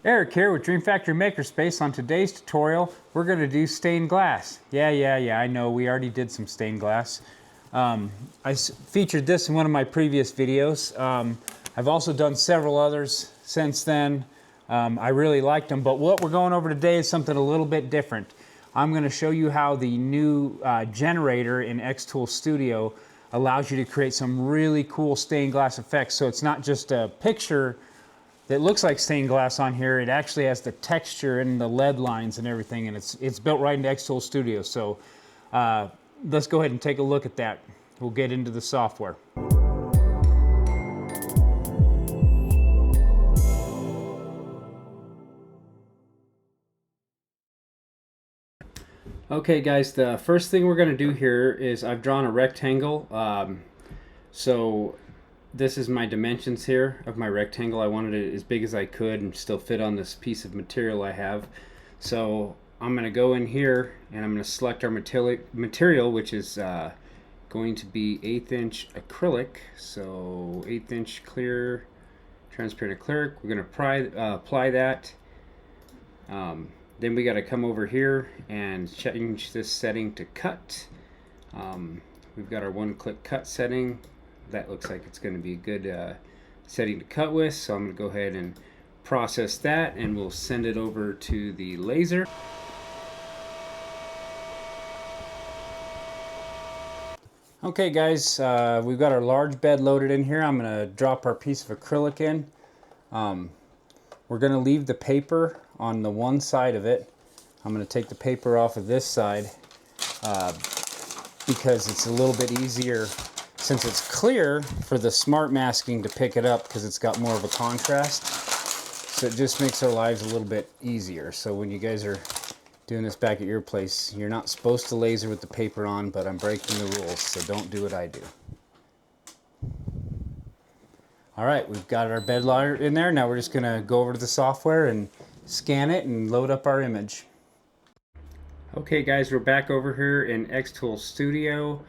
Eric here with Dream Factory Makerspace. On today's tutorial, we're going to do stained glass. Yeah, I know we already did some stained glass. Featured this in one of my previous videos. I've also done several others since then. I really liked them, but what we're going over today is something a little bit different. I'm going to show you how the new generator in xTool Studio allows you to create some really cool stained glass effects. So it's not just a picture that looks like stained glass on here. It actually has the texture and the lead lines and everything, and it's built right into xTool Studio. So let's go ahead and take a look at that. We'll get into the software. Okay guys, the first thing we're going to do here is I've drawn a rectangle. So this is my dimensions here of my rectangle. I wanted it as big as I could and still fit on this piece of material I have. So I'm going to go in here and I'm going to select our material, which is going to be 1/8 inch acrylic. So 1/8 inch clear, transparent acrylic. We're going to apply that. Then we got to come over here and change this setting to cut. We've got our one-click cut setting. That looks like it's going to be a good setting to cut with, so I'm going to go ahead and process that, and we'll send it over to the laser. Okay guys, we've got our large bed loaded in here. I'm going to drop our piece of acrylic in. We're going to leave the paper on the one side of it. I'm going to take the paper off of this side because it's a little bit easier, since it's clear, for the smart masking to pick it up because it's got more of a contrast. So it just makes our lives a little bit easier. So when you guys are doing this back at your place, you're not supposed to laser with the paper on, but I'm breaking the rules, so don't do what I do. Alright, we've got our bed liner in there. Now we're just going to go over to the software and scan it and load up our image. Okay guys, we're back over here in xTool Studio.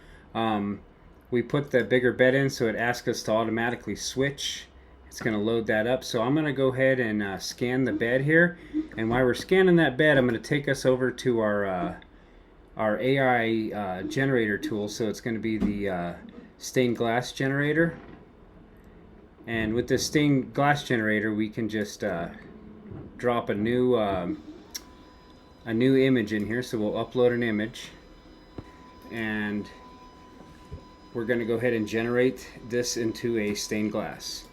We put the bigger bed in, so it asks us to automatically switch. It's going to load that up. So I'm going to go ahead and scan the bed here. And while we're scanning that bed, I'm going to take us over to our AI generator tool. So it's going to be the stained glass generator. And with this stained glass generator, we can just drop a new image in here. So we'll upload an image, and we're going to go ahead and generate this into a stained glass.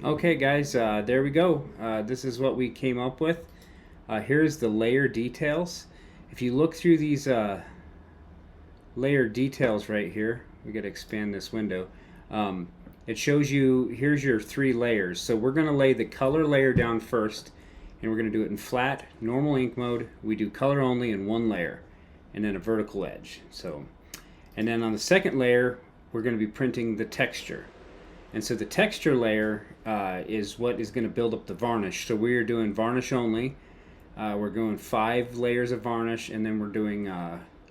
Okay guys, there we go. This is what we came up with. Here's the layer details. If you look through these layer details right here, we got to expand this window. It shows you, here's your 3 layers. So we're going to lay the color layer down first, and we're going to do it in flat, normal ink mode. We do color only in 1 layer, and then a vertical edge. So, and then on the second layer, we're going to be printing the texture. And so the texture layer is what is going to build up the varnish. So we are doing varnish only. We're going 5 layers of varnish, and then we're doing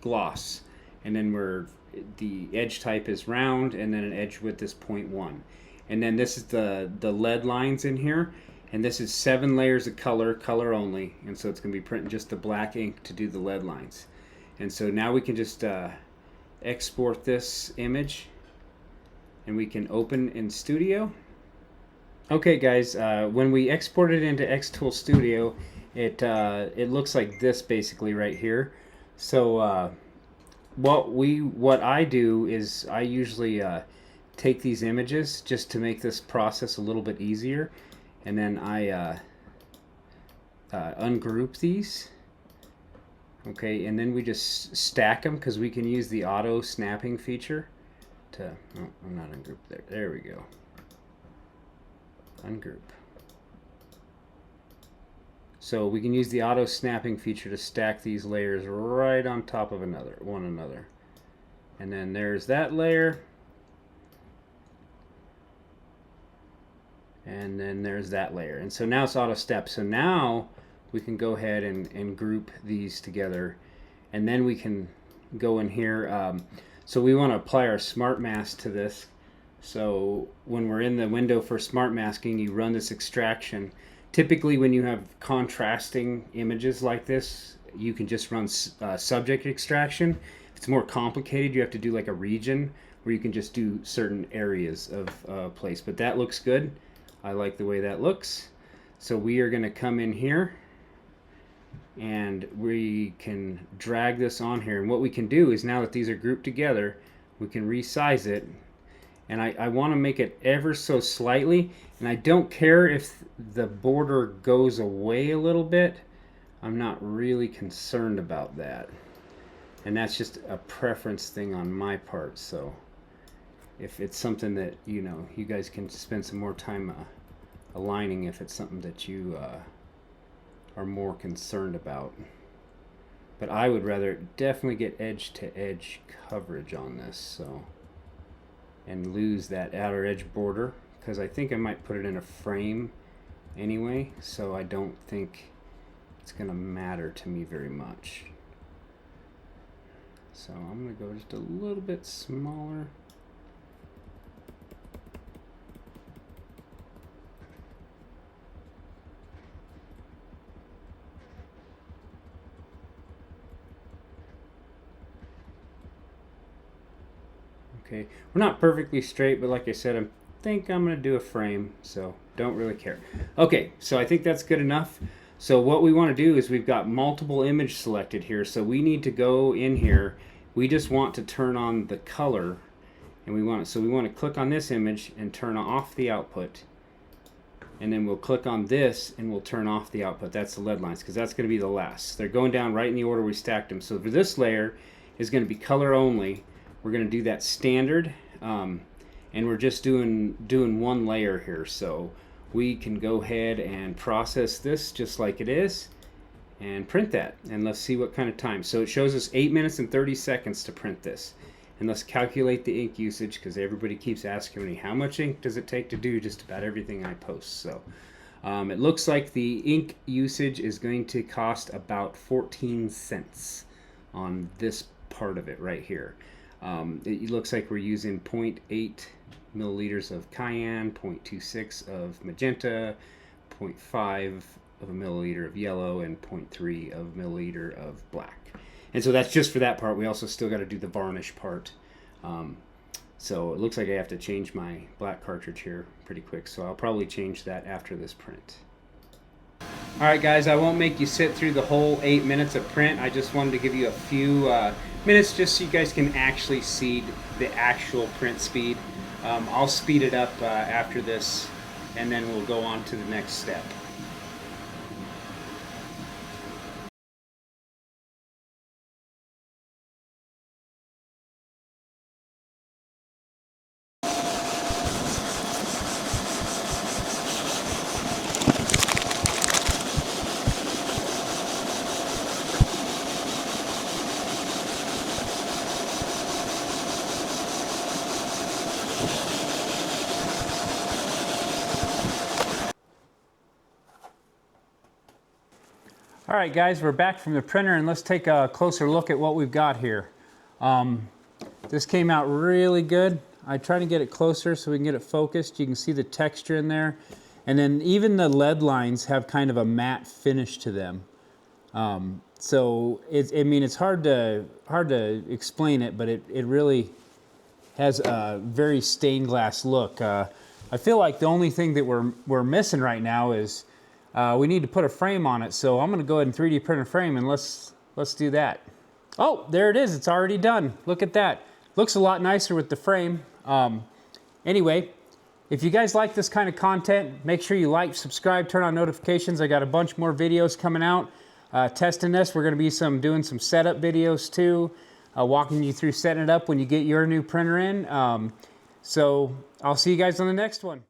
gloss. And then the edge type is round, and then an edge width is 0.1. And then this is the lead lines in here. And this is 7 layers of color only. And so it's going to be printing just the black ink to do the lead lines. And so now we can just export this image, and we can open in Studio. Okay guys, when we export it into xTool Studio, it looks like this basically right here. So what I do is I usually take these images just to make this process a little bit easier, and then I ungroup these. Okay, and then we just stack them, because we can use the auto snapping feature to, oh, I'm not ungrouped there. There we go. Ungroup. So we can use the auto snapping feature to stack these layers right on top of one another. And then there's that layer. And then there's that layer. And so now it's auto step. So now we can go ahead and group these together, and then we can go in here. So we want to apply our smart mask to this. So when we're in the window for smart masking, you run this extraction. Typically when you have contrasting images like this, you can just run subject extraction. If it's more complicated, you have to do like a region where you can just do certain areas of place. But that looks good. I like the way that looks. So we are going to come in here and we can drag this on here. And what we can do is, now that these are grouped together, we can resize it. And I want to make it ever so slightly. And I don't care if the border goes away a little bit. I'm not really concerned about that. And that's just a preference thing on my part. So if it's something that, you know, you guys can spend some more time aligning, if it's something that you are more concerned about. But I would rather definitely get edge to edge coverage on this, so, and lose that outer edge border, because I think I might put it in a frame anyway, so I don't think it's gonna matter to me very much. So I'm gonna go just a little bit smaller. Okay, we're not perfectly straight, but like I said, I think I'm going to do a frame, so don't really care. Okay, so I think that's good enough. So what we want to do is, we've got multiple image selected here, so we need to go in here. We just want to turn on the color, and we want to click on this image and turn off the output, and then we'll click on this and we'll turn off the output. That's the lead lines, because that's going to be the last. They're going down right in the order we stacked them. So for this layer is going to be color only. We're going to do that standard, and we're just doing one layer here, so we can go ahead and process this just like it is and print that, and let's see what kind of time. So it shows us 8 minutes and 30 seconds to print this, and let's calculate the ink usage, because everybody keeps asking me how much ink does it take to do just about everything I post. So it looks like the ink usage is going to cost about 14 cents on this part of it right here. It looks like we're using 0.8 milliliters of cayenne, 0.26 of magenta, 0.5 of a milliliter of yellow, and 0.3 of a milliliter of black. And so that's just for that part. We also still got to do the varnish part. So it looks like I have to change my black cartridge here pretty quick, so I'll probably change that after this print. Alright guys, I won't make you sit through the whole 8 minutes of print. I just wanted to give you a few minutes just so you guys can actually see the actual print speed. I'll speed it up after this, and then we'll go on to the next step. All right guys, we're back from the printer, and let's take a closer look at what we've got here. This came out really good. I try to get it closer so we can get it focused. You can see the texture in there. And then even the lead lines have kind of a matte finish to them. So it's hard to explain it, but it really has a very stained glass look. I feel like the only thing that we're missing right now is we need to put a frame on it. So I'm going to go ahead and 3D print a frame, and let's do that. Oh, there it is. It's already done. Look at that. Looks a lot nicer with the frame. Anyway, if you guys like this kind of content, make sure you like, subscribe, turn on notifications. I got a bunch more videos coming out testing this. We're going to be doing some setup videos too, walking you through setting it up when you get your new printer in. So I'll see you guys on the next one.